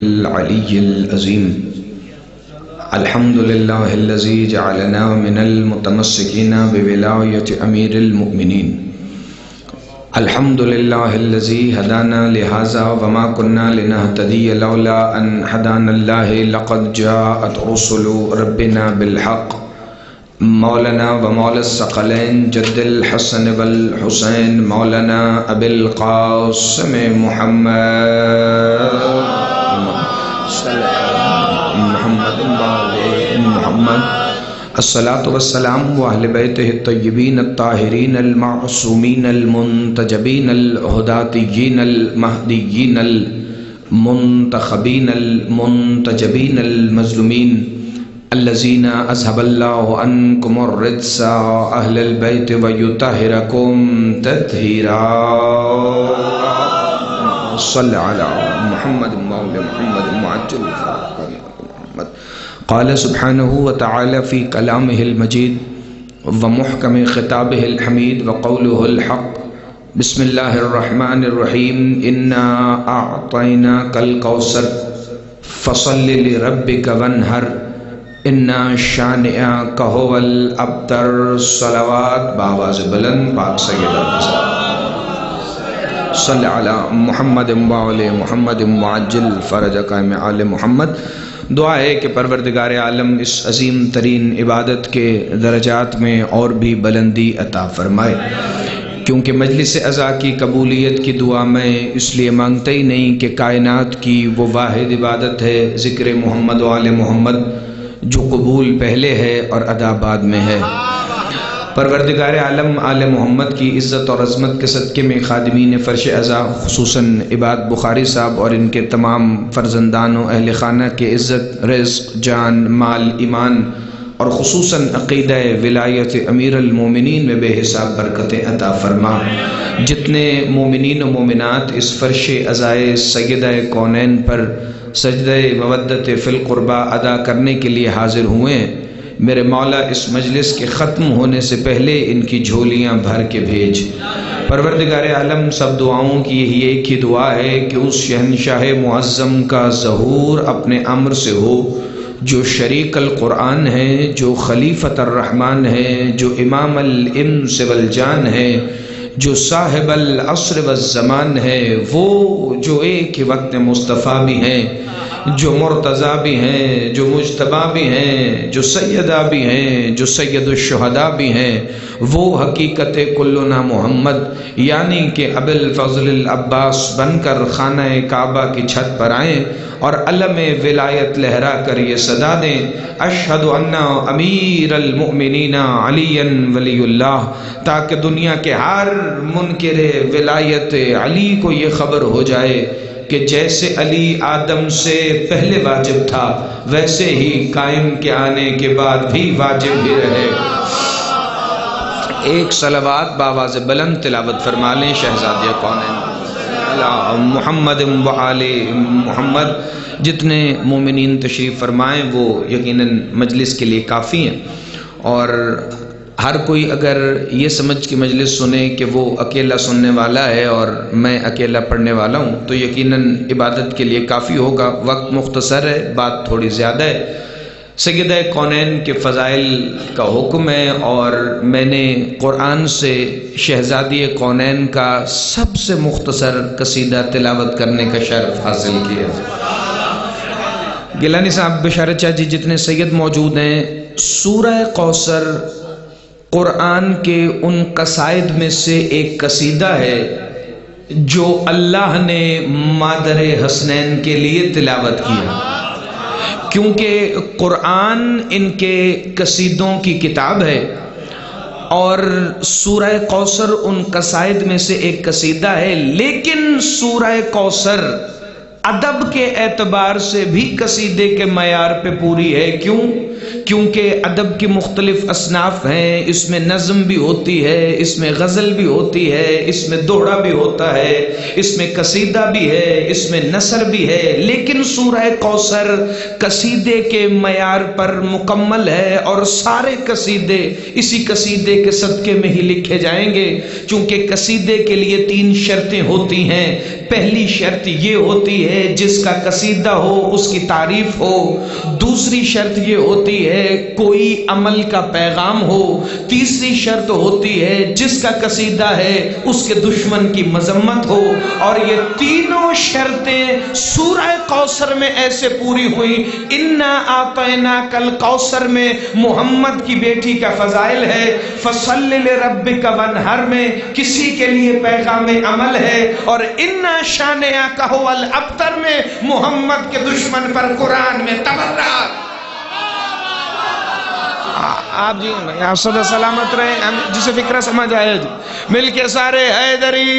العلی العظیم الحمد للہ الذی جعلنا من المتمسکین بولایت امیر المؤمنین الحمد للہ الذی ہدانا لہذا وما كنا لنہتدی لولا ان ہدانا اللہ لقد جاءت رسل ربنا بالحق مولانا ومولا الثقلین جد الحسن والحسین مولانا ابی القاسم محمد الصلاة والسلام وأهل بيته الطيبين الطاهرين المعصومين المنتجبين الهداتيين المهديين المنتخبين المنتجبين المظلومين الذين أذهب الله عنكم الرجس أهل البيت ويطهركم تطهيرا صل على محمد مولى محمد معجل محمد قال سبحانه وتعالى في كلامه المجيد ومحكم خطابه الحميد وقوله الحق بسم الله الرحمن الرحيم إنا أعطيناك الكوثر فصل لربك وانحر إنا شانئك هو الأبتر صلوات بآواز بلند پاک سیدہ صلی علی محمد وعلی محمد معجل فرجک آل محمد۔ دعا ہے کہ پروردگار عالم اس عظیم ترین عبادت کے درجات میں اور بھی بلندی عطا فرمائے، کیونکہ مجلس عزا کی قبولیت کی دعا میں اس لیے مانگتا ہی نہیں کہ کائنات کی وہ واحد عبادت ہے ذکر محمد و آل محمد جو قبول پہلے ہے اور ادا بعد میں ہے۔ پروردگار عالم آل محمد کی عزت اور عظمت کے صدقے میں خادمین فرش عزا خصوصاً عباد بخاری صاحب اور ان کے تمام فرزندان و اہل خانہ کے عزت، رزق، جان، مال، ایمان اور خصوصاً عقیدہ ولایت امیر المومنین میں بے حساب برکتیں عطا فرما۔ جتنے مومنین و مومنات اس فرش عزائے سیدہ کونین پر سجدہ مودت فی القربہ ادا کرنے کے لیے حاضر ہوئے ہیں، میرے مولا اس مجلس کے ختم ہونے سے پہلے ان کی جھولیاں بھر کے بھیج۔ پروردگار عالم سب دعاؤں کی یہی ایک ہی دعا ہے کہ اس شہنشاہ معظم کا ظہور اپنے امر سے ہو، جو شریک القرآن ہے، جو خلیفۃ الرحمن ہے، جو امام الانس والجان ہے، جو صاحب العصر والزمان ہے، وہ جو ایک ہی وقت مصطفیٰ بھی ہیں، جو مرتضیٰ بھی ہیں، جو مجتبیٰ بھی ہیں، جو سیدہ بھی ہیں، جو سید الشہداء بھی ہیں، وہ حقیقت کلنا محمد یعنی کہ ابی الفضل العباس بن کر خانہ کعبہ کی چھت پر آئیں اور علم ولایت لہرا کر یہ صدا دیں، اشہد ان امیر المؤمنین علی ولی اللہ، تاکہ دنیا کے ہر منکر ولایت علی کو یہ خبر ہو جائے کہ جیسے علی آدم سے پہلے واجب تھا ویسے ہی قائم کے آنے کے بعد بھی واجب ہی رہے۔ ایک صلوات باواز بلند تلاوت فرما لیں شہزادیہ کونین محمد و آل محمد۔ جتنے مومنین تشریف فرمائیں وہ یقیناً مجلس کے لیے کافی ہیں، اور ہر کوئی اگر یہ سمجھ کے مجلس سنے کہ وہ اکیلا سننے والا ہے اور میں اکیلا پڑھنے والا ہوں تو یقیناً عبادت کے لیے کافی ہوگا۔ وقت مختصر ہے، بات تھوڑی زیادہ ہے۔ سیدہ کونین کے فضائل کا حکم ہے اور میں نے قرآن سے شہزادی کونین کا سب سے مختصر قصیدہ تلاوت کرنے کا شرف حاصل کیا۔ گیلانی صاحب، بشارت چاہ جی، جتنے سید موجود ہیں، سورہ کوثر قرآن کے ان قصائد میں سے ایک قصیدہ ہے جو اللہ نے مادر حسنین کے لیے تلاوت کیا، کیونکہ قرآن ان کے قصیدوں کی کتاب ہے اور سورہ کوثر ان قصائد میں سے ایک قصیدہ ہے، لیکن سورہ کوثر ادب کے اعتبار سے بھی قصیدے کے معیار پہ پوری ہے۔ کیوں؟ کیونکہ ادب کی مختلف اصناف ہیں، اس میں نظم بھی ہوتی ہے، اس میں غزل بھی ہوتی ہے، اس میں دوہڑا بھی ہوتا ہے، اس میں قصیدہ بھی ہے، اس میں نثر بھی ہے، لیکن سورہ کوثر قصیدے کے معیار پر مکمل ہے اور سارے قصیدے اسی قصیدے کے صدقے میں ہی لکھے جائیں گے، چونکہ قصیدے کے لیے 3 شرطیں ہوتی ہیں۔ پہلی شرط یہ ہوتی ہے جس کا قصیدہ ہو اس کی تعریف ہو، دوسری شرط یہ ہوتی ہے کوئی عمل کا پیغام ہو، تیسری شرط ہوتی ہے جس کا قصیدہ ہے اس کے دشمن کی مذمت ہو، اور یہ تینوں شرطیں سورہ کوثر میں ایسے پوری ہوئی۔ انا اعطیناک الکوثر میں محمد کی بیٹی کا فضائل ہے، فصل لربک وانحر میں کسی کے لیے پیغام عمل ہے، اور انا شانئک ھو الابتر میں محمد کے دشمن پر قرآن میں تبرک۔ آپ جی آپ صدا سلامت رہیں، جسے فکرہ سمجھ آئے جی مل کے سارے حیدری۔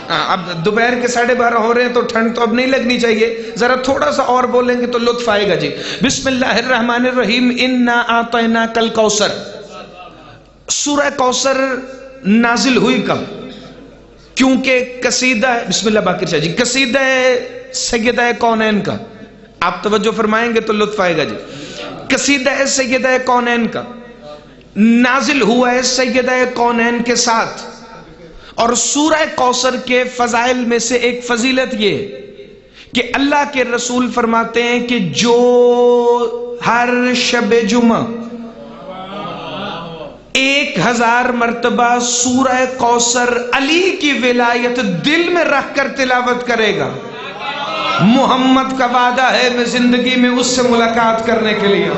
اب دوپہر کے 12:30 ہو رہے ہیں تو ٹھنڈ تو اب نہیں لگنی چاہیے، ذرا تھوڑا سا اور بولیں گے تو لطف آئے گا جی۔ بسم اللہ الرحمن الرحیم، انا اعطیناک الکوثر۔ سورہ کوثر نازل ہوئی کب؟ کیونکہ قصیدہ ہے، بسم اللہ باقر شاہ جی، قصیدہ ہے سیدہ کونین کا، آپ توجہ فرمائیں گے تو لطف آئے گا جی۔ قصیدہ ہے سیدہ کونین کا، نازل ہوا ہے سیدہ کونین کے ساتھ، اور سورہ کوثر کے فضائل میں سے ایک فضیلت یہ ہے کہ اللہ کے رسول فرماتے ہیں کہ جو ہر شب جمعہ 1000 مرتبہ سورہ کوثر علی کی ولایت دل میں رکھ کر تلاوت کرے گا، محمد کا وعدہ ہے میں زندگی میں اس سے ملاقات کرنے کے لیے۔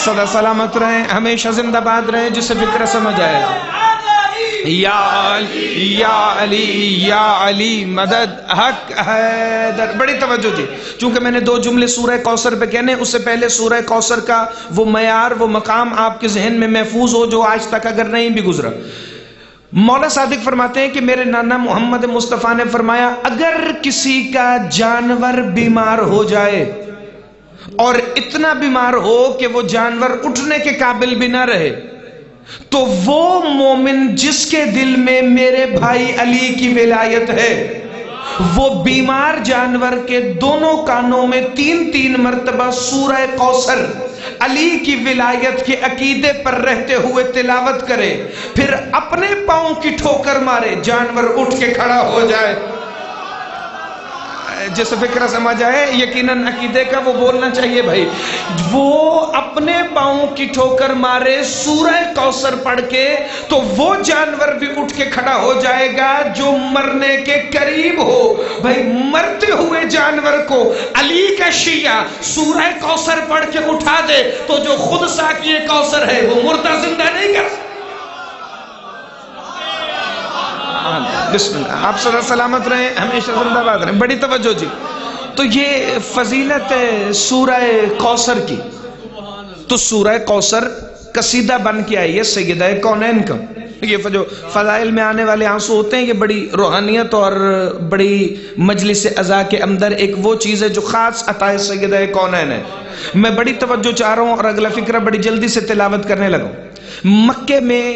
سدا سلامت رہیں، ہمیشہ زندہ باد رہیں، جسے فکر سمجھ آئے گا۔ یا علی یا علی یا علی مدد حق حیدر۔ بڑی توجہ جی، چونکہ میں نے 2 جملے سورہ کوثر پہ کہنے، اس سے پہلے سورہ کوثر کا وہ معیار، وہ مقام آپ کے ذہن میں محفوظ ہو جو آج تک اگر نہیں بھی گزرا۔ مولا صادق فرماتے ہیں کہ میرے نانا محمد مصطفیٰ نے فرمایا اگر کسی کا جانور بیمار ہو جائے اور اتنا بیمار ہو کہ وہ جانور اٹھنے کے قابل بھی نہ رہے، تو وہ مومن جس کے دل میں میرے بھائی علی کی ولایت ہے، وہ بیمار جانور کے دونوں کانوں میں 3 مرتبہ سورہ کوثر علی کی ولایت کے عقیدے پر رہتے ہوئے تلاوت کرے، پھر اپنے پاؤں کی ٹھوکر مارے، جانور اٹھ کے کھڑا ہو جائے۔ جس فکرہ سمجھ آئے یقیناً عقیدے کا وہ بولنا چاہیے بھائی، وہ اپنے پاؤں کی ٹھوکر مارے سورہ کوثر پڑھ کے تو وہ جانور بھی اٹھ کے کھڑا ہو جائے گا جو مرنے کے قریب ہو۔ بھائی مرتے ہوئے جانور کو علی کا شیعہ سورہ کوثر پڑھ کے اٹھا دے تو جو خود ساقی کوثر ہے وہ مردہ زندہ نہیں کر سکتا۔ بسم اللہ، آپ صلی سلامت رہیں، ہمیشہ زندہ باد رہیں۔ بڑی توجہ جی، تو یہ فضیلت ہے سورہ کوثر کی۔ تو سورہ کوثر قصیدہ بن کے آئی ہے سیدہ کونین کا۔ یہ جو فضائل میں آنے والے آنسو ہوتے ہیں، یہ بڑی روحانیت اور بڑی مجلس عزا کے اندر ایک وہ چیز ہے جو خاص عطا سیدہ کونین ہے۔ میں بڑی توجہ چاہ رہا ہوں اور اگلا فکرہ بڑی جلدی سے تلاوت کرنے لگا۔ مکے میں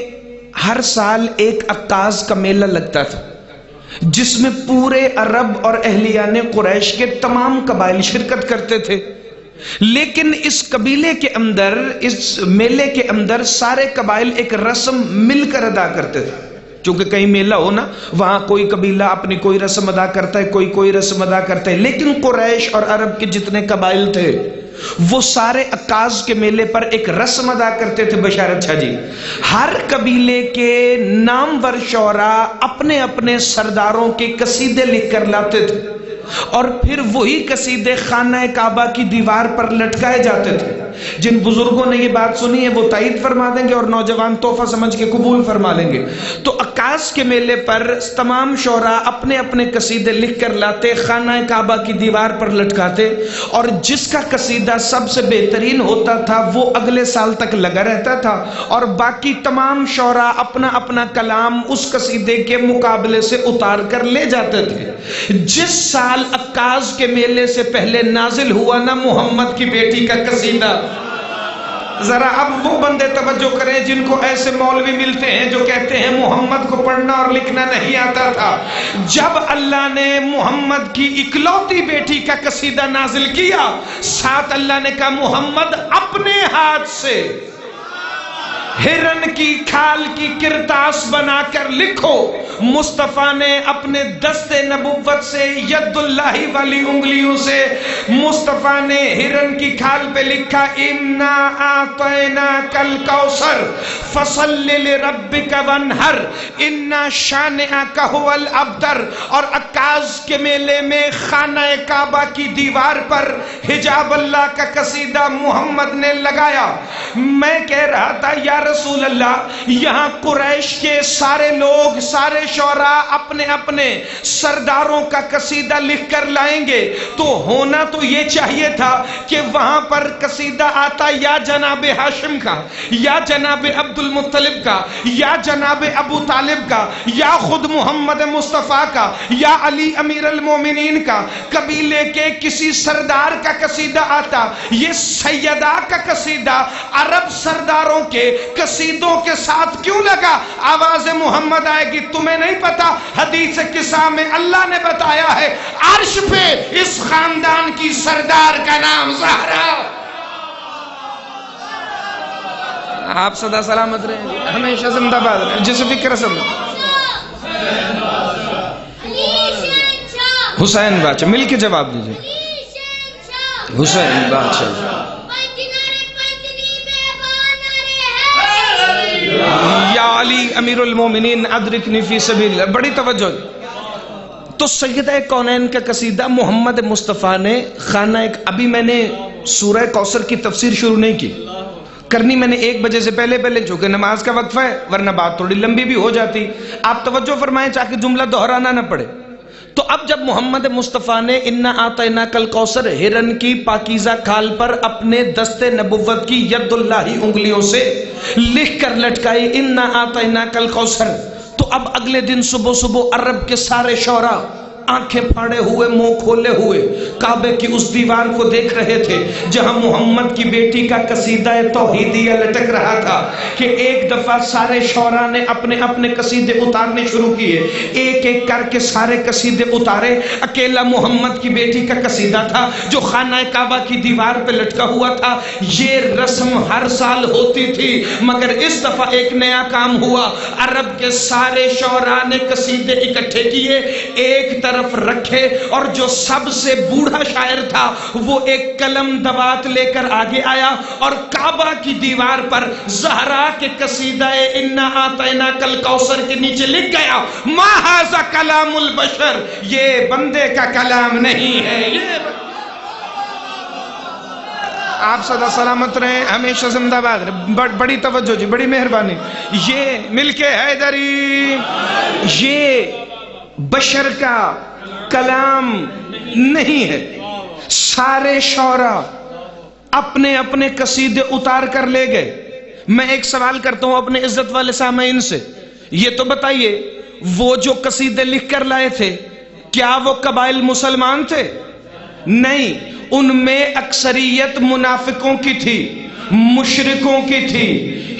ہر سال ایک عکاظ کا میلہ لگتا تھا جس میں پورے عرب اور اہلیان قریش کے تمام قبائل شرکت کرتے تھے، لیکن اس قبیلے کے اندر، اس میلے کے اندر سارے قبائل ایک رسم مل کر ادا کرتے تھے، کیونکہ کہیں میلہ ہو نا، وہاں کوئی قبیلہ اپنی کوئی رسم ادا کرتا ہے، کوئی رسم ادا کرتا ہے، لیکن قریش اور عرب کے جتنے قبائل تھے وہ سارے عکاظ کے میلے پر ایک رسم ادا کرتے تھے۔ بشارت شاہ جی، ہر قبیلے کے نامور شعراء اپنے اپنے سرداروں کے قصیدے لکھ کر لاتے تھے، اور پھر وہی قصیدے خانہ کعبہ کی دیوار پر لٹکائے جاتے تھے۔ جن بزرگوں نے یہ بات سنی ہے وہ تائید فرما دیں گے اور نوجوان تحفہ سمجھ کے قبول فرما لیں گے۔ تو عکاظ کے میلے پر تمام شعراء اپنے اپنے قصیدے لکھ کر لاتے، خانہ کعبہ کی دیوار پر لٹکاتے، اور جس کا قصیدہ سب سے بہترین ہوتا تھا وہ اگلے سال تک لگا رہتا تھا، اور باقی تمام شعراء اپنا اپنا کلام اس قصیدے کے مقابلے سے اتار کر لے جاتے تھے۔ جس سال سال عکاظ کے میلے سے پہلے نازل ہوا نا محمد کی بیٹی کا قصیدہ. ذرا اب وہ بندے توجہ کریں جن کو ایسے مولوی ملتے ہیں جو کہتے ہیں محمد کو پڑھنا اور لکھنا نہیں آتا تھا. جب اللہ نے محمد کی اکلوتی بیٹی کا قصیدہ نازل کیا، ساتھ اللہ نے کہا محمد اپنے ہاتھ سے ہرن کی کھال کی کرتاس بنا کر لکھو. مصطفیٰ نے اپنے دست نبوت سے ید اللہ والی انگلیوں سے مصطفیٰ نے ہرن کی کھال پہ لکھا انا اعطیناک الکوثر فصل لربک وانحر انا شانئک ھو الابتر. اور عکاظ کے میلے میں خانہ کعبہ کی دیوار پر حجاب اللہ کا قصیدہ محمد نے لگایا. میں کہہ رہا تھا یا رسول اللہ، یہاں قریش کے سارے لوگ، سارے شعراء اپنے اپنے سرداروں کا قصیدہ لکھ کر لائیں گے تو ہونا تو یہ چاہیے تھا کہ وہاں پر قصیدہ آتا یا جناب ہاشم کا، یا جناب عبد المطلب کا، یا جناب ابو طالب کا، یا خود محمد مصطفیٰ کا، یا علی امیر المومنین کا، قبیلے کے کسی سردار کا قصیدہ آتا. یہ سیدہ کا قصیدہ عرب سرداروں کے قصیدوں کے ساتھ کیوں لگا؟ آواز محمد آئے گی. تمہیں نہیں پتا حدیث قصہ میں اللہ نے بتایا ہے عرش پہ اس خاندان کی سردار کا نام زہرا. آپ صدا سلامت رہیں، ہمیشہ زندہ باد رہیں. جس فکر سمجھ حسین بادشاہ مل کے جواب دیجئے. حسین بادشاہ یا علی امیر المومنین ادرکنی فی سبیل اللہ. بڑی توجہ. تو سیدہ کونین کا قصیدہ محمد مصطفیٰ نے خانہ ابھی میں نے سورہ کوثر کی تفسیر شروع نہیں کی، کرنی میں نے 1 بجے سے پہلے چونکہ نماز کا وقفہ ہے، ورنہ بات تھوڑی لمبی بھی ہو جاتی. آپ توجہ فرمائیں تاکہ جملہ دہرانا نہ پڑے. تو اب جب محمد مصطفیٰ نے انا اعطیناک الکوثر ہرن کی پاکیزہ کھال پر اپنے دست نبوت کی ید اللہ انگلیوں سے لکھ کر لٹکائی انا اعطیناک الکوثر، تو اب اگلے دن صبح عرب کے سارے شعراء آنکھیں پھاڑے ہوئے، منہ کھولے ہوئے کعبے کی اس دیوار کو دیکھ رہے تھے جہاں محمد کی بیٹی کا قصیدہ توحیدیہ لٹک رہا تھا کہ ایک دفعہ سارے شعراء نے اپنے اپنے قصیدے اتارنے شروع کیے. ایک ایک کر کے سارے قصیدے اتارے. اکیلا محمد کی بیٹی کا قصیدہ تھا جو خانہ کعبہ کی دیوار پہ لٹکا ہوا تھا. یہ رسم ہر سال ہوتی تھی، مگر اس دفعہ ایک نیا کام ہوا. عرب کے سارے شعراء نے قصیدے اکٹھے کیے، ایک طرف رکھے، اور جو سب سے بوڑھا شاعر تھا وہ ایک قلم دوات لے کر آگے آیا اور کعبہ کی دیوار پر زہرا کے قصیدہ انا اعطیناک الکوثر کے نیچے لکھ گیا ما ھذا کلام البشر، یہ بندے کا کلام نہیں ہے. آپ صدا سلامت رہیں، ہمیشہ زندہ باد رہیں. بڑی توجہ جی، بڑی مہربانی. یہ مل کے حیدری، یہ بشر کا کلام نہیں ہے. سارے شعراء اپنے اپنے قصیدے اتار کر لے گئے. میں ایک سوال کرتا ہوں اپنے عزت والے سامعین سے، یہ تو بتائیے وہ جو قصیدے لکھ کر لائے تھے کیا وہ قبائل مسلمان تھے؟ نہیں، ان میں اکثریت منافقوں کی تھی، مشرکوں کی تھی،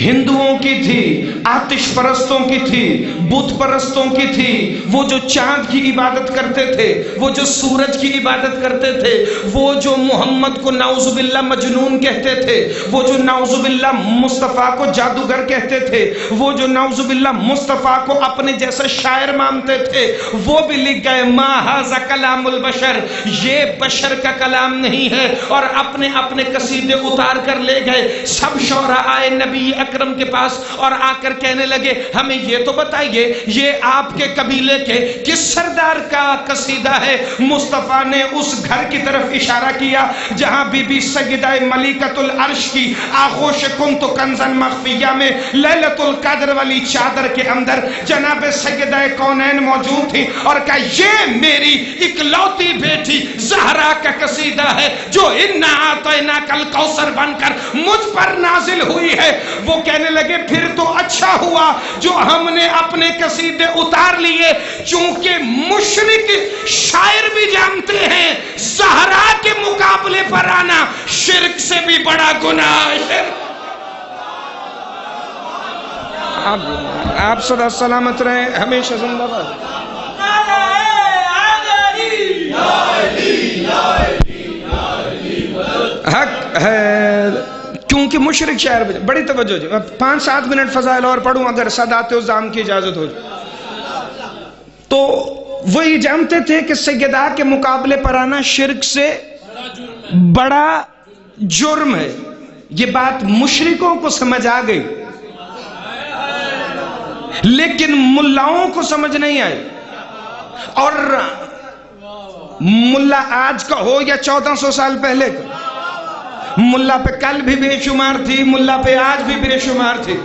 ہندوؤں کی تھی، آتش پرستوں کی تھی، بت پرستوں کی تھی. وہ جو چاند کی عبادت کرتے تھے، وہ جو سورج کی عبادت کرتے تھے، وہ جو محمد کو نعوذ باللہ مجنون کہتے تھے، وہ جو نعوذ باللہ مصطفیٰ کو جادوگر کہتے تھے، وہ جو نعوذ باللہ مصطفیٰ کو اپنے جیسا شاعر مانتے تھے، وہ بھی لکھ گئے ما ھذا کلام البشر، یہ بشر کا کلام نہیں ہے، اور اپنے اپنے قصیدے اتار کر لے گئے. سب شعراء آئے نبی اکرم کے پاس اور آ کر کہنے لگے ہمیں یہ تو بتائیے یہ آپ کے قبیلے کے کس سردار کا قصیدہ ہے؟ مصطفیٰ نے اس گھر کی طرف اشارہ کیا جہاں بی بی سیدہ ملکۃ العرش کی آغوش کنت کنزن مخفیہ میں لیلۃ القدر والی چادر کے اندر جناب سیدہ کونین موجود تھی اور کہا یہ میری اکلوتی بیٹی زہرا کا قصیدہ ہے جو انا اعطیناک الکوثر بن کر مجھ پر نازل ہوئی ہے، وہ کہنے لگے پھر تو اچھا ہوا جو ہم نے اپنے قصیدے اتار لیے، چونکہ مشرک شاعر بھی جانتے ہیں زہرا کے مقابلے پر آنا شرک سے بھی بڑا گناہ ہے۔ آپ سدا سلامت رہیں، ہمیشہ زندہ باد۔ حق ہے کیونکہ مشرک شاعر بڑی توجہ جی، 5-7 منٹ فضائل اور پڑھوں اگر سادات عظام کی اجازت ہو جائے تو وہ یہ جانتے تھے کہ سیدہ کے مقابلے پر آنا شرک سے بڑا جرم ہے۔ یہ بات مشرکوں کو سمجھ آ گئی لیکن ملاؤں کو سمجھ نہیں آئی، اور ملا آج کا ہو یا 1400 سال پہلے کا، ملا پہ کل بھی بے شمار تھی، ملا پہ آج بھی بے شمار تھی۔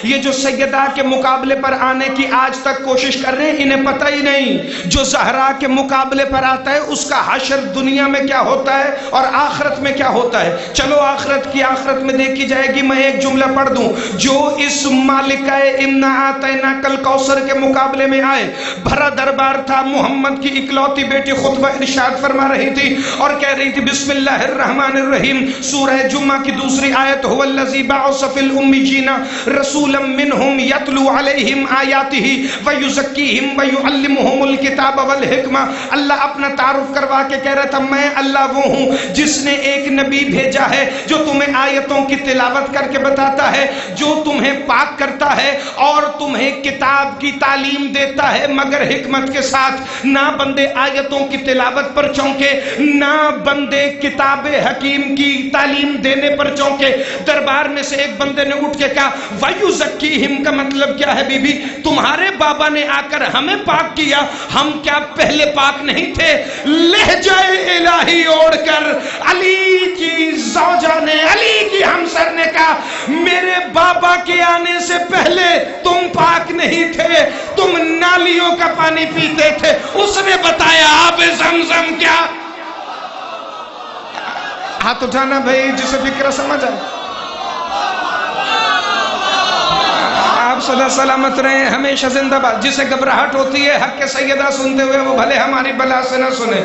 یہ جو سیدہ کے مقابلے پر آنے کی آج تک کوشش کر رہے ہیں انہیں پتہ ہی نہیں جو زہرا کے مقابلے پر آتا ہے اس کا حشر دنیا میں کیا ہوتا ہے اور آخرت میں کیا ہوتا ہے۔ چلو آخرت میں دیکھی جائے گی۔ میں ایک جملہ پڑھ دوں، جو اس مالکہ انا اعطیناک الکوثر کے مقابلے میں آئے، بھرا دربار تھا، محمد کی اکلوتی بیٹی خطبہ ارشاد فرما رہی تھی اور کہہ رہی تھی بسم اللہ الرحمن الرحیم، سورہ جمعہ کی دوسری آیت، هو الذی بعث فی الامیین رسولا منہم یتلو علیہم آیاتہ ویزکیہم ویعلمہم الکتاب والحکمہ۔ اللہ اپنا تعارف کروا کے کہہ رہا تھا میں اللہ وہ ہوں جس نے ایک نبی بھیجا ہے جو تمہیں آیتوں کی تلاوت کر کے بتاتا ہے، جو تمہیں پاک کرتا ہے اور تمہیں کتاب کی تعلیم دیتا ہے، مگر حکمت کے ساتھ۔ نہ بندے آیتوں کی تلاوت پر چونکے، نہ بندے کتاب حکیم کی تعلیم دینے پر چونکے۔ دربار میں سے ایک بندے نے اٹھ کے کہا وَيُزَكِّيهِمْ کا مطلب کیا ہے بی بی؟ تمہارے بابا نے آ کر ہمیں پاک کیا، ہم کیا پہلے پاک نہیں تھے؟ لہجہ الہی اوڑھ کر علی کی زوجہ نے، علی کی ہمسر نے کہا میرے بابا کے آنے سے پہلے تم پاک نہیں تھے، تم نالیوں کا پانی پیتے تھے۔ اس نے بتایا آب زمزم کیا۔ ہاتھ اٹھانا بھائی جسے فکر سمجھ آئے۔ آپ صدا سلامت رہیں، ہمیشہ زندہ باد۔ جسے گھبراہٹ ہوتی ہے حق کے سیدہ سنتے ہوئے وہ بھلے ہماری بلا سے نہ سنے۔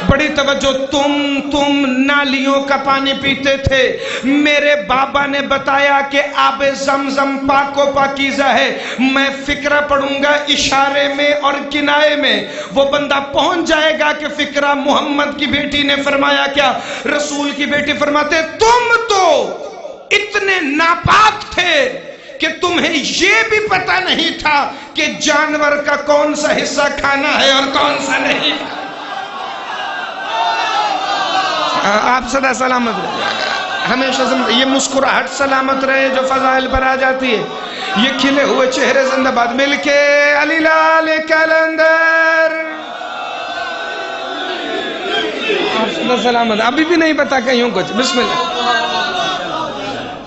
بڑی توجہ، تم نالیوں کا پانی پیتے تھے، میرے بابا نے بتایا کہ آب زمزم پاک و پاکیزہ ہے۔ میں فکرہ پڑھوں گا اشارے میں اور کنائے میں، وہ بندہ پہنچ جائے گا کہ فکرہ محمد کی بیٹی نے فرمایا کیا۔ رسول کی بیٹی فرماتے تم تو اتنے ناپاک تھے کہ تمہیں یہ بھی پتہ نہیں تھا کہ جانور کا کون سا حصہ کھانا ہے اور کون سا نہیں۔ آپ صدا سلامت رہے، ہمیشہ یہ مسکراہٹ سلامت رہے جو فضائل پر آ جاتی ہے، یہ کھلے ہوئے چہرے زندہ باد۔ مل کے علی لال کلندر، آپ صدا سلامت۔ ابھی بھی نہیں پتا کہیں کچھ، بسم اللہ۔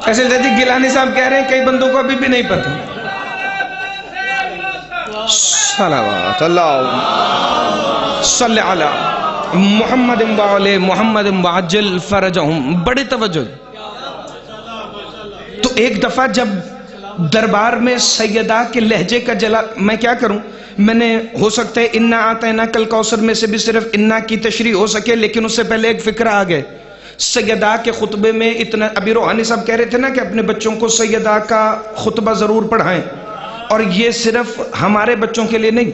ایسے جی گیلانی صاحب کہہ رہے ہیں کئی بندوں کو ابھی بھی نہیں پتا۔ صلوات اللہ صلی علی محمد وعلی محمد وعجل فرجہم۔ بڑی توجہ۔ تو ایک دفعہ جب دربار میں سیدہ کے لہجے کا جلا، میں کیا کروں، میں نے ہو سکتا ہے انا اعطیناک الکوثر میں سے بھی صرف انا کی تشریح ہو سکے، لیکن اس سے پہلے ایک فکرہ آ گئے۔ سیدہ کے خطبے میں اتنا، ابھی روحانی صاحب کہہ رہے تھے نا کہ اپنے بچوں کو سیدہ کا خطبہ ضرور پڑھائیں، اور یہ صرف ہمارے بچوں کے لیے نہیں۔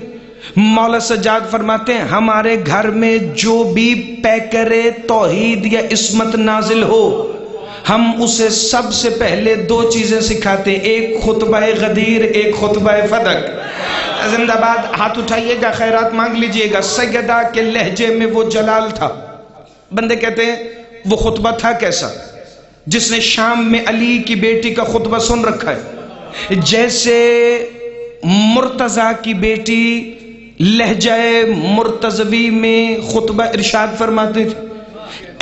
مولا سجاد فرماتے ہیں ہمارے گھر میں جو بھی پیکر توحید یا عصمت نازل ہو ہم اسے سب سے پہلے 2 چیزیں سکھاتے ہیں، ایک خطبہ غدیر، ایک خطبہ فدق۔ زندہ باد۔ ہاتھ اٹھائیے گا، خیرات مانگ لیجئے گا۔ سیدہ کے لہجے میں وہ جلال تھا۔ بندے کہتے ہیں وہ خطبہ تھا کیسا؟ جس نے شام میں علی کی بیٹی کا خطبہ سن رکھا ہے، جیسے مرتضیٰ کی بیٹی لہجہ مرتضوی میں خطبہ ارشاد فرماتی تھی،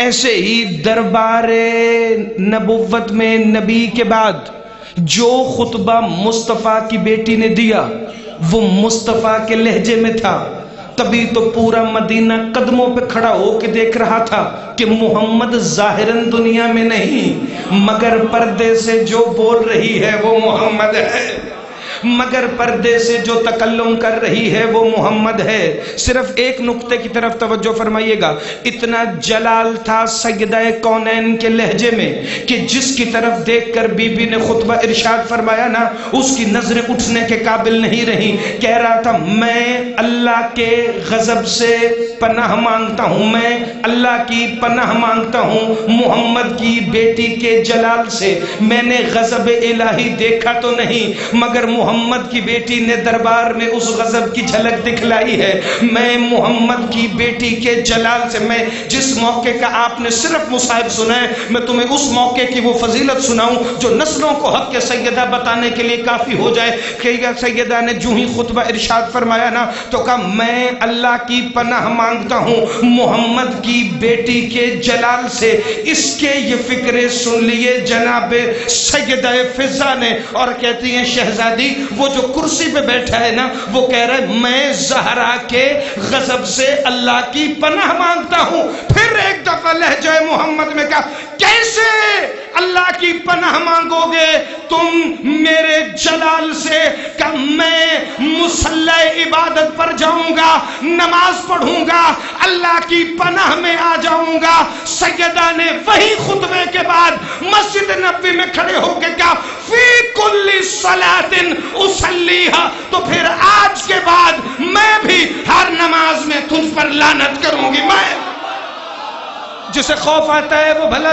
ایسے ہی دربار نبوت میں نبی کے بعد جو خطبہ مصطفیٰ کی بیٹی نے دیا وہ مصطفیٰ کے لہجے میں تھا۔ تبھی تو پورا مدینہ قدموں پہ کھڑا ہو کے دیکھ رہا تھا کہ محمد ظاہراً دنیا میں نہیں، مگر پردے سے جو بول رہی ہے وہ محمد ہے، مگر پردے سے جو تکلم کر رہی ہے وہ محمد ہے۔ صرف ایک نقطے کی طرف توجہ فرمائیے گا، اتنا جلال تھا سیدہ کونین کے لہجے میں کہ جس کی طرف دیکھ کر بی بی نے خطبہ ارشاد فرمایا نا، اس کی نظریں اٹھنے کے قابل نہیں رہی۔ کہہ رہا تھا میں اللہ کے غضب سے پناہ مانگتا ہوں، میں اللہ کی پناہ مانگتا ہوں محمد کی بیٹی کے جلال سے۔ میں نے غضب الہی دیکھا تو نہیں، مگر محمد کی بیٹی نے دربار میں اس غضب کی جھلک دکھلائی ہے۔ میں محمد کی بیٹی کے جلال سے، میں جس موقع کا آپ نے صرف مصاحب سنا ہے، میں تمہیں اس موقع کی وہ فضیلت سناؤں جو نسلوں کو حق کے سیدہ بتانے کے لیے کافی ہو جائے۔ کہ سیدہ نے جو ہی خطبہ ارشاد فرمایا نا تو کہا میں اللہ کی پناہ مانگتا ہوں محمد کی بیٹی کے جلال سے۔ اس کے یہ فکرے سن لیے جناب سیدہ فضا نے اور کہتی ہیں شہزادی وہ جو کرسی پہ بیٹھا ہے نا وہ کہہ رہا ہے میں زہرا کے غضب سے اللہ کی پناہ مانگتا ہوں۔ پھر ایک دفعہ لہجہ محمد میں کہا کیسے اللہ کی پناہ مانگو گے تم میرے جلال سے؟ کہ میں مصلی عبادت پر جاؤں گا، نماز پڑھوں گا، اللہ کی پناہ میں آ جاؤں گا۔ سیدہ نے وہی خطبے کے بعد مسجد نبوی میں کھڑے ہو کے کہا فی کل صلاۃ اصلیھا، تو پھر آج کے بعد میں بھی ہر نماز میں تجھ پر لعنت کروں گی۔ میں جسے خوف آتا ہے وہ بھلا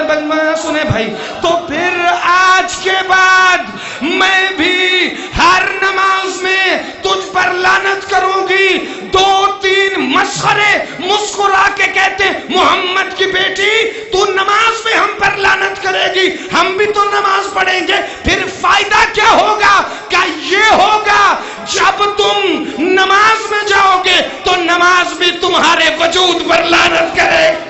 سنے بھائی، تو پھر آج کے بعد میں بھی ہر نماز میں تجھ پر لعنت کروں گی۔ دو تین مسخرے مسکرا کے کہتے محمد کی بیٹی تو نماز میں ہم پر لعنت کرے گی، ہم بھی تو نماز پڑھیں گے۔ پھر فائدہ کیا ہوگا؟ کہ یہ ہوگا جب تم نماز میں جاؤ گے تو نماز بھی تمہارے وجود پر لعنت کرے گی۔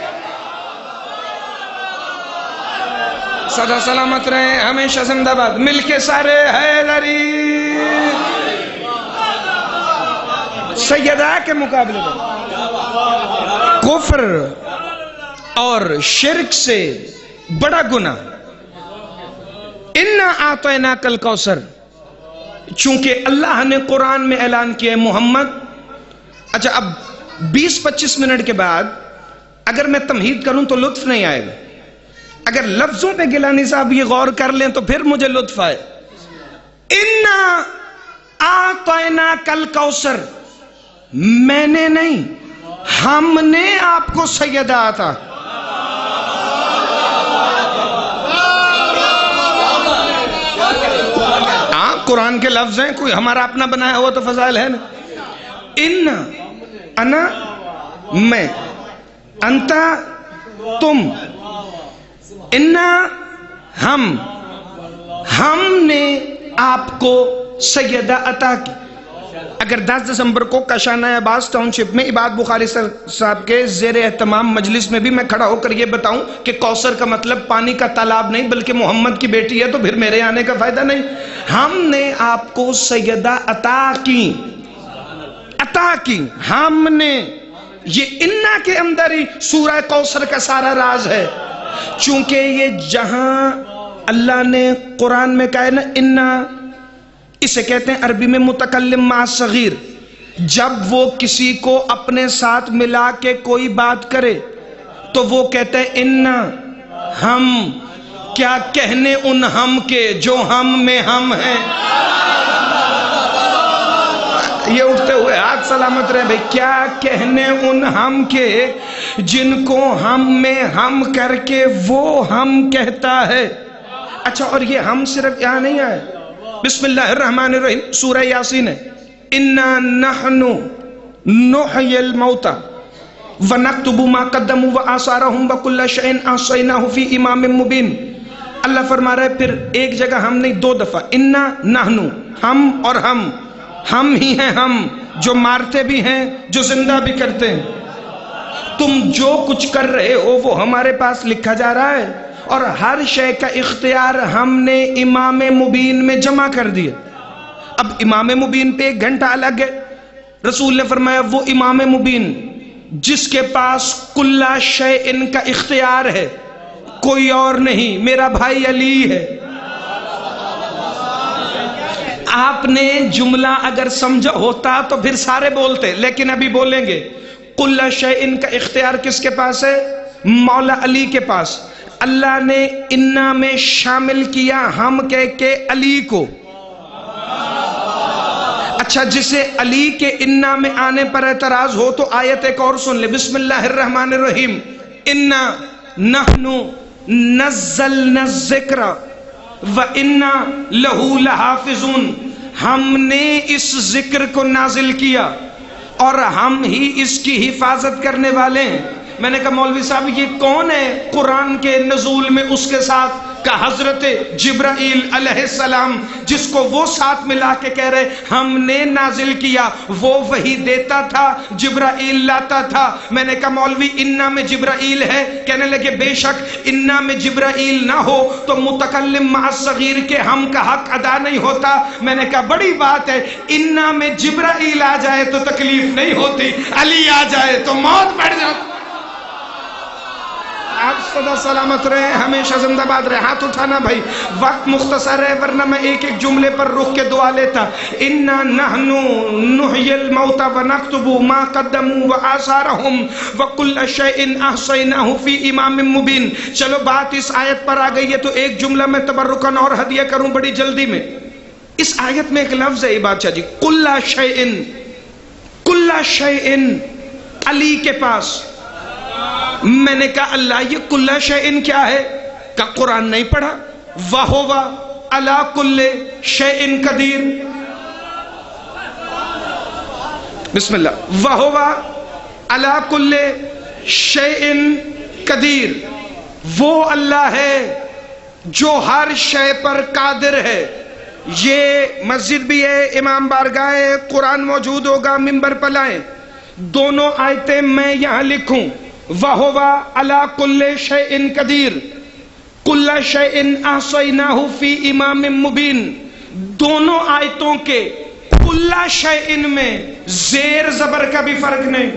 سدا سلامت رہے، ہمیشہ زندہ باد، مل کے سارے حیدری۔ سیدہ کے مقابلے میں کفر اور شرک سے بڑا گناہ اِنَّا أَعْطَيْنَاكَ الْكَوْثَرَ، چونکہ اللہ نے قرآن میں اعلان کیا ہے محمد۔ اچھا اب 20-25 منٹ کے بعد اگر میں تمہید کروں تو لطف نہیں آئے گا، اگر لفظوں پہ گیلانی صاحب یہ غور کر لیں تو پھر مجھے لطف آئے۔ اِنَّا أَعْطَيْنَاكَ الْكَوْثَرَ، میں نے نہیں ہم نے آپ کو سیدہ عطا۔ قرآن کے لفظ ہیں، کوئی ہمارا اپنا بنایا ہوا تو فضائل ہے نا۔ اِنَّا انا میں، انتا تم، اِنَّا ہم نے آپ کو سیدہ عطا کی۔ اگر 10 دسمبر کو کشانہ عباس ٹاؤن شپ میں عباد بخاری صاحب کے زیر اہتمام مجلس میں بھی میں کھڑا ہو کر یہ بتاؤں کہ کوثر کا مطلب پانی کا تالاب نہیں بلکہ محمد کی بیٹی ہے تو پھر میرے آنے کا فائدہ نہیں۔ ہم نے آپ کو سیدہ عطا کی، ہم نے۔ یہ انا کے اندر ہی سورہ کوثر کا سارا راز ہے، چونکہ یہ جہاں اللہ نے قرآن میں کہا ہے نا انا، اسے کہتے ہیں عربی میں متکلم مع صغیر، جب وہ کسی کو اپنے ساتھ ملا کے کوئی بات کرے تو وہ کہتے ہیں انا ہم، کیا کہنے ان ہم کے جو ہم میں ہم ہیں۔ یہ اٹھتے ہوئے ہاتھ سلامت رہے بھئی، کیا کہنے ان ہم کے جن کو ہم میں ہم کر کے وہ ہم کہتا ہے۔ اچھا اور یہ ہم صرف یہاں نہیں آئے، بسم اللہ الرحمن الرحیم سورہ یاسین ہے، اِنَّا نَحْنُ نُحْيِي الْمَوْتَى وَنَكْتُبُ مَا قَدَّمُوا وَآثَارَهُمْ وَكُلَّ شَيْءٍ أَحْصَيْنَاهُ فِي إِمَامٍ مُبِينٍ۔ اللہ فرما رہا ہے پھر ایک جگہ ہم نہیں، 2 دفعہ، اِنَّا نَحْنُ، ہم اور ہم ہی ہیں، ہم جو مارتے بھی ہیں جو زندہ بھی کرتے ہیں۔ تم جو کچھ کر رہے ہو وہ ہمارے پاس لکھا جا رہا ہے اور ہر شے کا اختیار ہم نے امام مبین میں جمع کر دیا۔ اب امام مبین پہ 1 گھنٹہ الگ ہے، رسول نے فرمایا وہ امام مبین جس کے پاس کل شیء کا اختیار ہے، کوئی اور نہیں، میرا بھائی علی ہے۔ آپ نے جملہ اگر سمجھا ہوتا تو پھر سارے بولتے، لیکن ابھی بولیں گے۔ کل شیء کا اختیار کس کے پاس ہے؟ مولا علی کے پاس۔ اللہ نے انا میں شامل کیا ہم کہہ کے علی کو۔ اچھا، جسے علی کے انا میں آنے پر اعتراض ہو تو آیت ایک اور سن لے، بسم اللہ الرحمن الرحیم، انا نحن نزلنا الذکر وانا لہ لحافظون، ہم نے اس ذکر کو نازل کیا اور ہم ہی اس کی حفاظت کرنے والے ہیں۔ میں نے کہا مولوی صاحب یہ کون ہے قرآن کے نزول میں اس کے ساتھ؟ کہ حضرت جبرائیل علیہ السلام، جس کو وہ ساتھ ملا کے کہہ رہے ہم نے نازل کیا، وہ وحی دیتا تھا، جبرائیل لاتا تھا۔ میں نے کہا مولوی انا میں جبرائیل ہے؟ کہنے لگے بے شک انا میں جبرائیل نہ ہو تو متکلم مع الصغیر کے ہم کا حق ادا نہیں ہوتا۔ میں نے کہا بڑی بات ہے، انا میں جبرائیل آ جائے تو تکلیف نہیں ہوتی، علی آ جائے تو موت پڑ جاتی۔ آپ سدا سلامت رہے، ہمیشہ زندہ باد رہے۔ ہاتھ اٹھانا بھائی، وقت مختصر ہے ورنہ میں ایک ایک جملے پر رک کے دعا لیتا۔ انا نحن نحیی الموتى ونکتب ما قدموا وآثارهم وکل شیء احصیناہ فی امام مبین۔ چلو بات اس آیت پر آ گئی ہے تو ایک جملہ میں تبرکن اور ہدیہ کروں بڑی جلدی میں۔ اس آیت میں ایک لفظ ہے بادشاہ جی، کل شیء علی کے پاس۔ میں نے کہا اللہ یہ کل شیء کیا ہے؟ کہ قرآن نہیں پڑھا؟ وَهُوَ عَلَى كُلِّ شَيْءٍ قَدِيرٌ۔ بسم اللہ، وَهُوَ عَلَى كُلِّ شَيْءٍ قَدِيرٌ، وہ اللہ ہے جو ہر شے پر قادر ہے۔ یہ مسجد بھی ہے، امام بارگاہ ہے، قرآن موجود ہوگا، منبر پر لائیں۔ دونوں آیتیں میں یہاں لکھوں، وَهُوَ عَلَى كُلِّ شَيْءٍ قَدِيرٌ كُلَّ شَيْءٍ أَحْصَيْنَاهُ فِي إِمَامٍ مُبِينٍ۔ دونوں آیتوں کے کُلَّ شَيْءٍ میں زیر زبر کا بھی فرق نہیں۔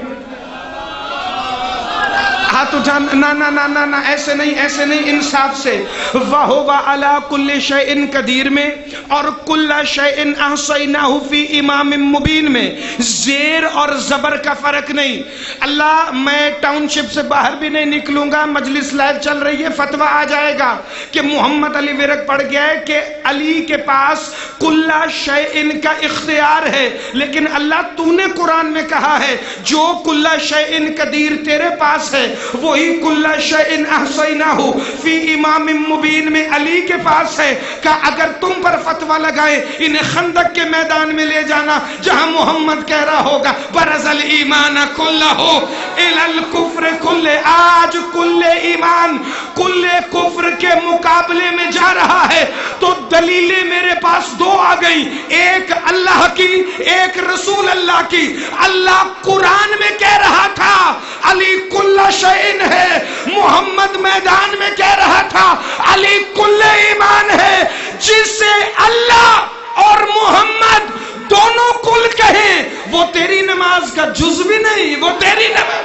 ہاتھ اٹھانا، نا نا نا نا نا، ایسے نہیں، ایسے نہیں، انصاف سے۔ وَهُوَ عَلَى كُلِّ شَيْءٍ قَدِيرٍ میں اور كُلَّ شَيْءٍ أَحْصَيْنَاهُ فِي إِمَامٍ مُبِينٍ میں زیر اور زبر کا فرق نہیں۔ اللہ، میں ٹاؤن شپ سے باہر بھی نہیں نکلوں گا، مجلس لائیو چل رہی ہے، فتویٰ آ جائے گا کہ محمد علی ورق پڑھ گیا ہے کہ علی کے پاس كُلَّ شَيْءٍ کا اختیار ہے، لیکن اللہ تو نے قرآن میں کہا ہے جو كُلَّ شَيْءٍ قدیر تیرے پاس ہے وہی کل شیء احصیناہ فی امام مبین میں علی کے پاس ہے۔ کہ اگر تم پر فتویٰ لگائے انہیں خندق کے میدان میں لے جانا جہاں محمد کہہ رہا ہوگا برز الایمان کلہ الی الکفر کلہ، آج کل ایمان کل کفر کے مقابلے میں جا رہا ہے تو دلیلیں میرے پاس دو آ گئی، ایک اللہ کی، ایک رسول اللہ کی۔ اللہ قرآن میں کہہ رہا تھا علی کل شیء ہے، محمد میدان میں کہہ رہا تھا علی کل ایمان ہے۔ جسے اللہ اور محمد دونوں کل کہیں وہ تیری نماز کا جز بھی نہیں، وہ تیری نماز۔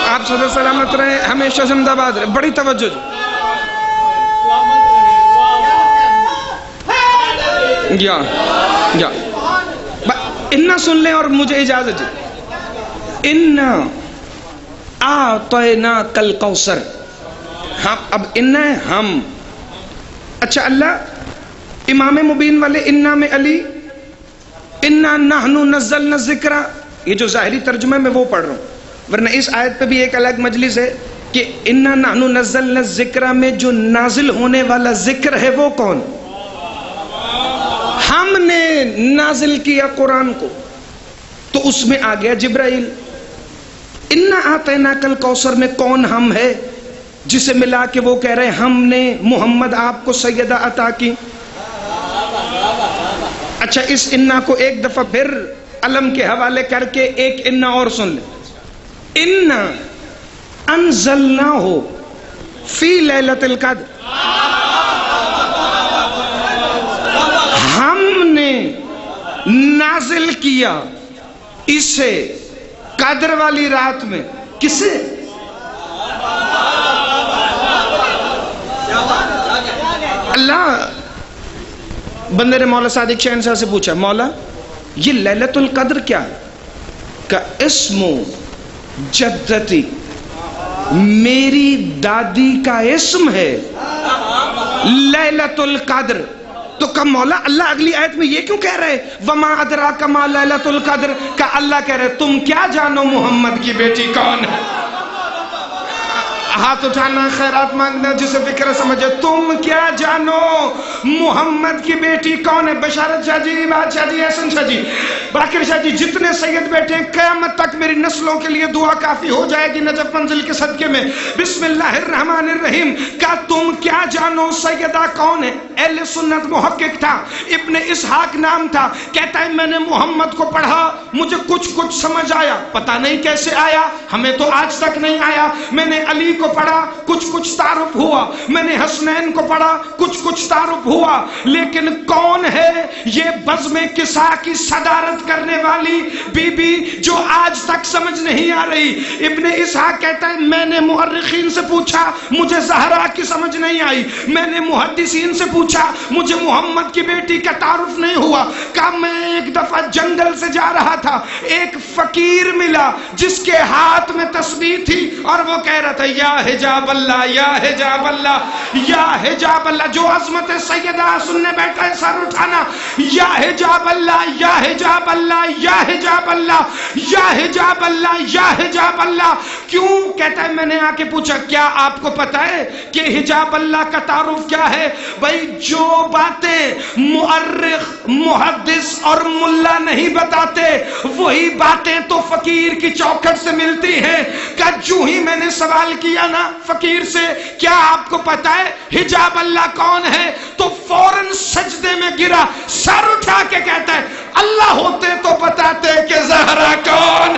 آپ صدا سلامت رہے، ہمیشہ زندہ باد رہے، بڑی توجہ جی۔ یا انا سن لیں اور مجھے اجازت دیں۔ انا اعطیناک الکوثر، ہم اب انا ہے ہم۔ اچھا اللہ امام مبین والے انا میں علی، انا نحن نزلنا الذکر، یہ جو ظاہری ترجمہ میں وہ پڑھ رہا ہوں، ورنہ اس آیت پہ بھی ایک الگ مجلس ہے کہ انا نحن نزلنا الذکر میں جو نازل ہونے والا ذکر ہے وہ کون؟ ہم نے نازل کیا قرآن کو، تو اس میں آ گیا جبرائیل۔ انا اعطیناک الکوثر میں کون ہم ہے جسے ملا کے وہ کہہ رہے ہیں ہم نے محمد آپ کو سیدہ عطا کی۔ اچھا اس انا کو ایک دفعہ پھر علم کے حوالے کر کے ایک انا اور سن لیں۔ انا انزلناہ فی لیلۃ القدر، نازل کیا اسے قدر والی رات میں. کسے؟ اللہ. بندے نے مولا صادق شہنشاہ سے پوچھا مولا یہ لیلۃ القدر کیا ہے؟ کہ اسم جدتی، میری دادی کا اسم ہے لیلۃ القدر. تو کہ مولا اللہ اگلی آیت میں یہ کیوں کہہ رہے وما ادراک ما لیلۃ القدر؟ کہ اللہ کہہ رہے تم کیا جانو محمد کی بیٹی کون ہے. ہاتھ اٹھانا، خیرات مانگنا، جسے فکر سمجھے. تم کیا جانو محمد کی بیٹی کون ہے؟ بشارت شاہ جی، بادشاہ جی، احسن شاہ جی، باقر شاہ جی، جتنے سید بیٹھے قیامت تک میری نسلوں کے لیے دعا کافی ہو جائے گی نجف منزل کے صدقے میں. بسم اللہ الرحمن الرحیم. کا تم کیا جانو سیدہ کون ہے؟ اہل سنت محقق تھا، ابن اسحاق نام تھا. کہتا ہے میں نے محمد کو پڑھا، مجھے کچھ سمجھ آیا، پتہ نہیں کیسے آیا، ہمیں تو آج تک نہیں آیا. میں نے علی کو پڑھا، کچھ تعارف ہوا. میں نے حسنین کو پڑھا، کچھ تعارف ہوا. لیکن کون ہے یہ بزم کسا کی صدارت کرنے والی بی بی جو آج تک سمجھ نہیں آ رہی؟ ابن اسحاق کہتا ہے میں نے مورخین سے پوچھا، مجھے زہرا کی سمجھ نہیں آئی. میں نے محدثین سے پوچھا، مجھے محمد کی بیٹی کا تعارف نہیں ہوا. کہ میں ایک دفعہ جنگل سے جا رہا تھا، ایک فقیر ملا جس کے ہاتھ میں تسبیح تھی اور وہ کہہ رہا تھا یا حجاب اللہ، یا حجاب اللہ، یا حجاب اللہ. جو عظمت سیدہ سننے بیٹھا ہے سر اٹھانا. یا حجاب اللہ، یا حجاب اللہ، یا حجاب اللہ، یا حجاب اللہ، یا حجاب اللہ. کیوں؟ کہتا ہے میں نے آ کے پوچھا کیا آپ کو پتا ہے کہ حجاب اللہ کا تعارف کیا ہے؟ بھائی جو باتیں مؤرخ، محدث اور ملا نہیں بتاتے وہی باتیں تو فقیر کی چوکھٹ سے ملتی ہیں. کہ جو ہی میں نے سوال کیا نا فقیر سے کیا آپ کو پتا ہے حجاب اللہ کون ہے، تو فوراً سجدے میں گرا، سر اٹھا کے کہتا ہے اللہ ہوتے تو بتاتے کہ زہرا کون.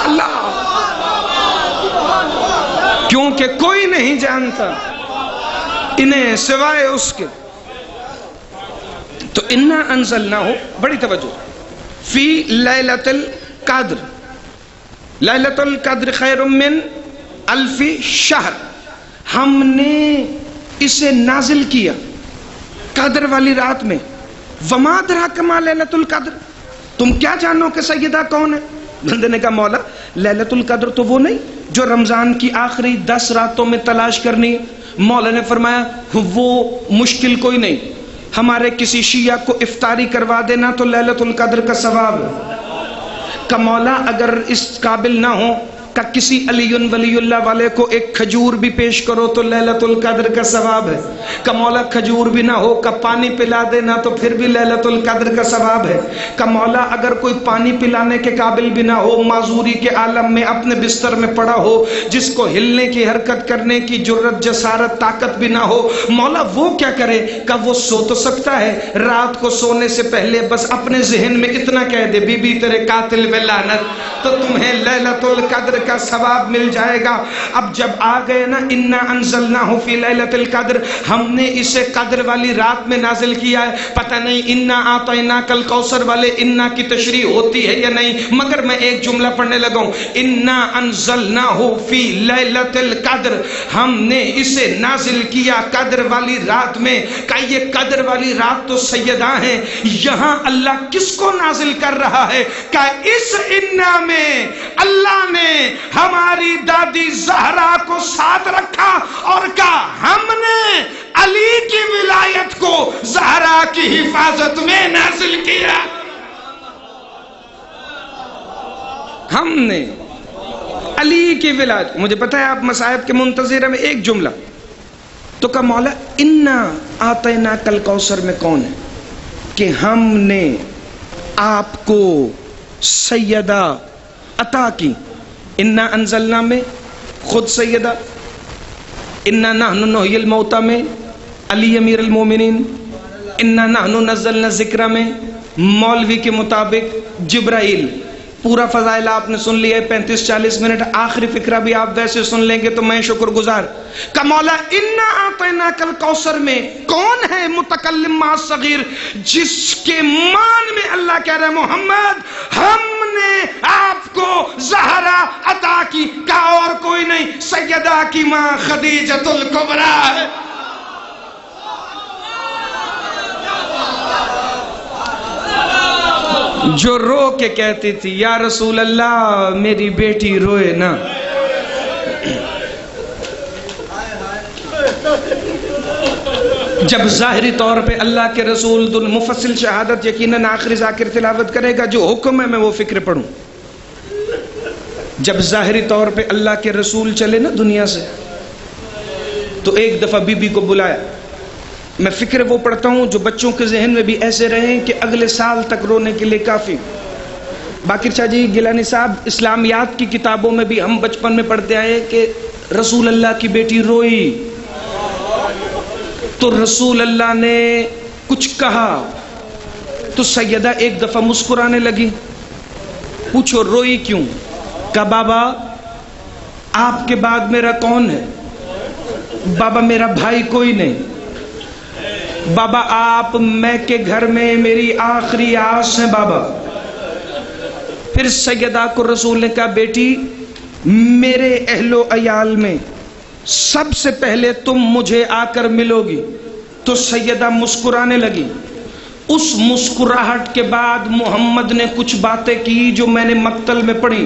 اللہ، کیونکہ کوئی نہیں جانتا انہیں سوائے اس کے. تو انا انزلناہ، بڑی توجہ، فی لیلۃ القدر. لیلۃ القدر خیر من الف شہر. ہم نے اسے نازل کیا قدر والی رات میں. وما ادراک ما لیلۃ القدر، تم کیا جانو کہ سیدہ کون ہے؟ بندے نے کہا مولا لیلۃ القدر تو وہ نہیں جو رمضان کی آخری 10 راتوں میں تلاش کرنی ہے. مولا نے فرمایا وہ مشکل کوئی نہیں، ہمارے کسی شیعہ کو افطاری کروا دینا تو لیلۃ القدر کا ثواب ہے. کہ مولا اگر اس قابل نہ ہو کہ کسی علی ولی اللہ والے کو ایک کھجور بھی پیش کرو تو لیلۃ القدر کا ثواب ہے. کہ مولا کھجور بھی نہ ہو کہ پانی پلا دینا تو پھر بھی لیلۃ القدر کا ثواب ہے. کہ مولا اگر کوئی پانی پلانے کے قابل بھی نہ ہو، معذوری کے عالم میں اپنے بستر میں پڑا ہو، جس کو ہلنے کی حرکت کرنے کی جرت جسارت طاقت بھی نہ ہو، مولا وہ کیا کرے؟ کہ وہ سو تو سکتا ہے، رات کو سونے سے پہلے بس اپنے ذہن میں اتنا کہہ دے بی بی تیرے قاتل میں لعنت، تو تمہیں لیلۃ القدر کا ثواب مل جائے گا. اب جب آ گئے نا انا انزلناہ فی لیلۃ القدر، ہم نے اسے قدر والی رات میں نازل کیا ہے. پتہ نہیں انا اعطیناک الکوثر والے انا کی تشریح ہوتی ہے یا نہیں، مگر میں ایک جملہ پڑھنے لگا ہوں. انا انزلناہ فی لیلۃ القدر، ہم نے اسے نازل کیا قدر والی رات میں. کہ یہ قدر والی رات تو سیدہ ہیں. یہاں اللہ کس کو نازل کر رہا ہے؟ کہ اس انا میں اللہ نے ہماری دادی زہرا کو ساتھ رکھا اور کہا ہم نے علی کی ولایت کو زہرا کی حفاظت میں نازل کیا. ہم نے علی کی ولایت. مجھے پتہ ہے آپ مصائب کے منتظر ہیں. ایک جملہ تو کہ مولا انا اعطیناک الکوثر میں کون ہے؟ کہ ہم نے آپ کو سیدہ عطا کی. انا انزلنا میں خود سیدہ، انا نحن نحیی الموتى میں علی امیر المومنین، انا نحن نزلنا ذکر میں مولوی کے مطابق جبرائیل. پورا فضائل آپ نے سن لیا ہے 35-40 منٹ، آخری فکرہ بھی آپ ویسے سن لیں گے تو میں شکر گزار کہ مولا انا اعطیناک الکوثر میں کون ہے متکلم مع صغیر، جس کے مان میں اللہ کہہ رہے ہیں محمد ہم نے آپ کو زہرا عطا کی، کہا اور کوئی نہیں، سیدہ کی ماں خدیجۃ الکبریٰ ہے۔ جو رو کے کہتی تھی یا رسول اللہ میری بیٹی روئے نا، جب ظاہری طور پہ اللہ کے رسول مفصل شہادت یقیناً آخری ذاکر تلاوت کرے گا، جو حکم ہے میں وہ فکر پڑھوں، جب ظاہری طور پہ اللہ کے رسول چلے نا دنیا سے، تو ایک دفعہ بی بی کو بلایا، میں فکر وہ پڑھتا ہوں جو بچوں کے ذہن میں بھی ایسے رہیں کہ اگلے سال تک رونے کے لیے کافی۔ باقر شاہ جی گیلانی صاحب، اسلامیات کی کتابوں میں بھی ہم بچپن میں پڑھتے آئے کہ رسول اللہ کی بیٹی روئی تو رسول اللہ نے کچھ کہا تو سیدہ ایک دفعہ مسکرانے لگی، پوچھو روئی کیوں؟ کہا بابا آپ کے بعد میرا کون ہے؟ بابا میرا بھائی کوئی نہیں، بابا آپ میں کے گھر میں میری آخری آس ہے بابا۔ پھر سیدہ کو رسول نے کہا بیٹی میرے اہل و عیال میں سب سے پہلے تم مجھے آ کر ملو گی، تو سیدہ مسکرانے لگی۔ اس مسکراہٹ کے بعد محمد نے کچھ باتیں کی جو میں نے مقتل میں پڑھی،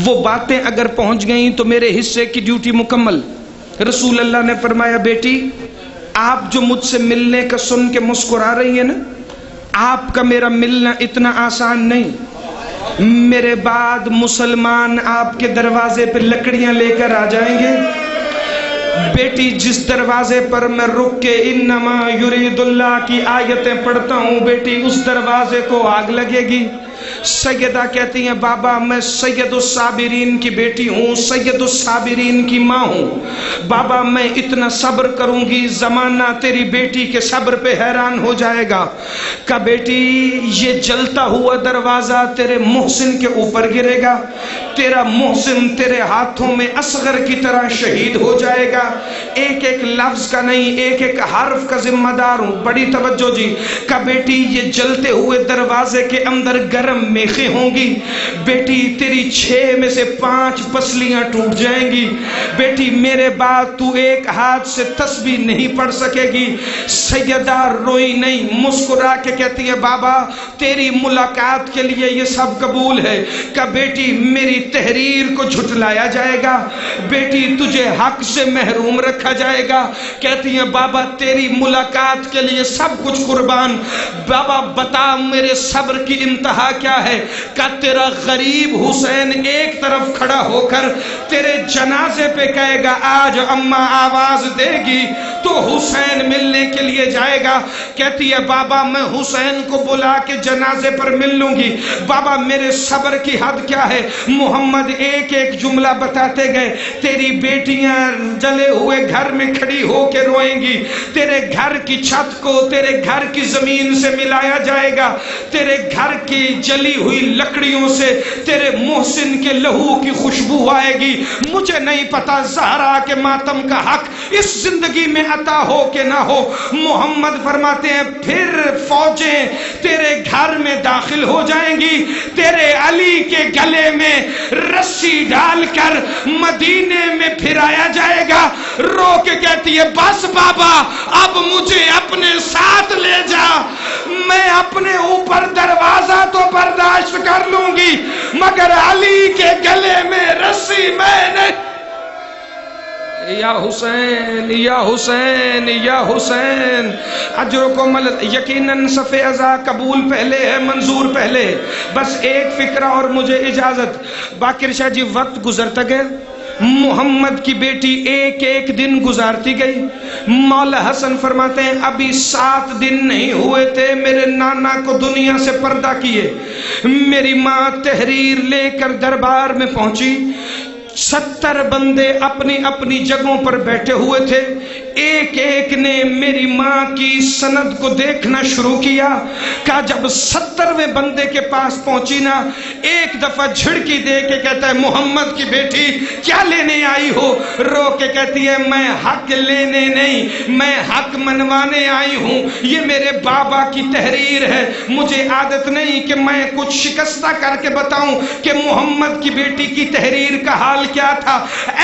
وہ باتیں اگر پہنچ گئیں تو میرے حصے کی ڈیوٹی مکمل۔ رسول اللہ نے فرمایا بیٹی آپ جو مجھ سے ملنے کا سن کے مسکرا رہی ہیں نا، آپ کا میرا ملنا اتنا آسان نہیں، میرے بعد مسلمان آپ کے دروازے پہ لکڑیاں لے کر آ جائیں گے، بیٹی جس دروازے پر میں رک کے انما یرید اللہ کی آیتیں پڑھتا ہوں بیٹی اس دروازے کو آگ لگے گی۔ سیدہ کہتی ہیں بابا میں سید الصابرین کی بیٹی ہوں، سید الصابرین کی ماں ہوں، بابا میں اتنا صبر کروں گی زمانہ تیری بیٹی کے صبر پہ حیران ہو جائے گا۔ کہ بیٹی یہ جلتا ہوا دروازہ تیرے محسن کے اوپر گرے گا، تیرا محسن تیرے ہاتھوں میں اصغر کی طرح شہید ہو جائے گا، ایک ایک لفظ کا نہیں ایک ایک حرف کا ذمہ دار ہوں، بڑی توجہ جی۔ کہ بیٹی یہ جلتے ہوئے دروازے کے اندر گرم میخیں ہوں گی، بیٹی تیری 6 میں سے 5 پسلیاں ٹوٹ جائیں گی، بیٹی میرے بعد تو ایک ہاتھ سے تسبیح نہیں پڑھ سکے گی۔ سیدہ روئی نہیں، مسکرا کے کہتی ہے بابا تیری ملاقات کے لیے یہ سب قبول ہے۔ کہ بیٹی میری تحریر کو جھٹلایا جائے گا، بیٹی تجھے حق سے محروم رکھا جائے گا، کہتی ہے بابا تیری ملاقات کے لیے سب کچھ قربان، بابا بتا میرے صبر کی انتہا کیا ہے؟ کہ تیرا غریب حسین ایک طرف کھڑا ہو کر تیرے جنازے پہ کہے گا آج اماں آواز دے گی تو حسین ملنے کے لیے جائے گا، کہتی ہے بابا میں حسین کو بلا کے جنازے پر مل لوں گی، بابا میرے صبر کی حد کیا ہے؟ محمد ایک ایک جملہ بتاتے گئے، تیری بیٹیاں جلے ہوئے گھر میں کھڑی ہو کے روئیں گی، تیرے گھر کی چھت کو تیرے گھر کی زمین سے ملایا جائے گا، تیرے گھر کی جلی ہوئی لکڑیوں سے تیرے محسن کے لہو کی خوشبو آئے گی۔ مجھے نہیں پتا زہرا کے ماتم کا حق اس زندگی میں عطا ہو کہ نہ ہو۔ محمد فرماتے ہیں پھر فوجیں تیرے گھر میں داخل ہو جائیں گی، تیرے علی کے گلے میں رسی ڈال کر مدینے میں پھرایا جائے گا۔ رو کے کہتی ہے بس بابا اب مجھے اپنے ساتھ لے جا، میں اپنے اوپر دروازہ تو برداشت کر لوں گی مگر علی کے گلے میں رسی میں نے۔ یا حسین یا حسین یا حسین اجرکم یقیناً صف ازا قبول پہلے ہے منظور پہلے، بس ایک فکرہ اور مجھے اجازت۔ باقر شاہ جی وقت گزرتا گیا، محمد کی بیٹی ایک ایک دن گزارتی گئی۔ مولا حسن فرماتے ہیں ابھی 7 دن نہیں ہوئے تھے میرے نانا کو دنیا سے پردہ کیے، میری ماں تحریر لے کر دربار میں پہنچی، 70 بندے اپنی اپنی جگہوں پر بیٹھے ہوئے تھے، ایک ایک نے میری ماں کی سند کو دیکھنا شروع کیا مکہ جب 70ویں بندے کے پاس پہنچی نا، ایک دفعہ جھڑکی دے کے کہتا ہے محمد کی بیٹی کیا لینے آئی ہو؟ رو کے کہتی ہے میں حق لینے نہیں، میں حق منوانے آئی ہوں، یہ میرے بابا کی تحریر ہے، مجھے عادت نہیں کہ میں کچھ شکستہ کر کے بتاؤں کہ محمد کی بیٹی کی تحریر کا حال کیا تھا۔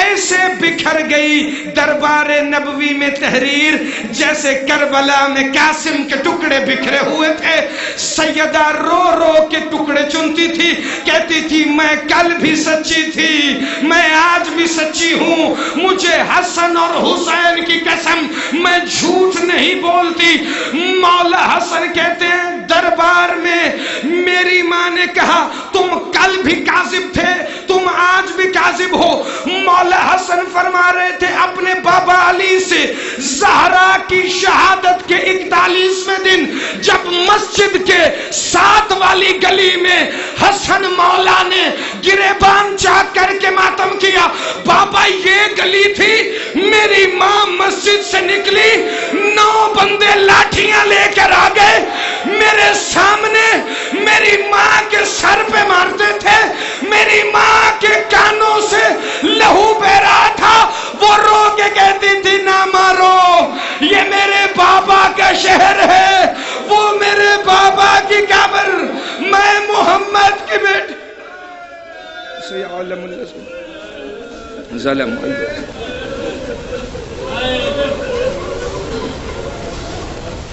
ایسے بکھر گئی دربار نبوی میں تحریر جیسے کربلا میں قاسم کے ٹکڑے بکھرے ہوئے تھے۔ سیدہ رو رو کے ٹکڑے چنتی تھی، کہتی تھی میں کل بھی سچی تھی، میں آج بھی سچی ہوں، مجھے حسن اور حسین کی قسم میں جھوٹ نہیں بولتی۔ مولا حسن کہتے ہیں دربار میں میری ماں نے کہا تم کل بھی کاذب تھے، تم آج بھی کاذب ہو۔ مولا حسن فرما رہے تھے اپنے بابا علی سے، زہرا کی شہادت کے 41ویں دن جب مسجد کے 7 والی گلی میں حسن مولا نے گریبان چاک کر کے ماتم کیا، بابا یہ گلی تھی، میری ماں مسجد سے نکلی، 9 بندے لاٹھیاں لے کر آ گئے، میرے سامنے میری ماں کے سر پہ مارتے تھے، میری ماں کے کانوں سے لہو بہ رہا تھا، وہ رو کے کہتی تھی نہ مارو، یہ میرے بابا کا شہر ہے، وہ میرے بابا کی قبر، میں محمد کی بیٹی ظلم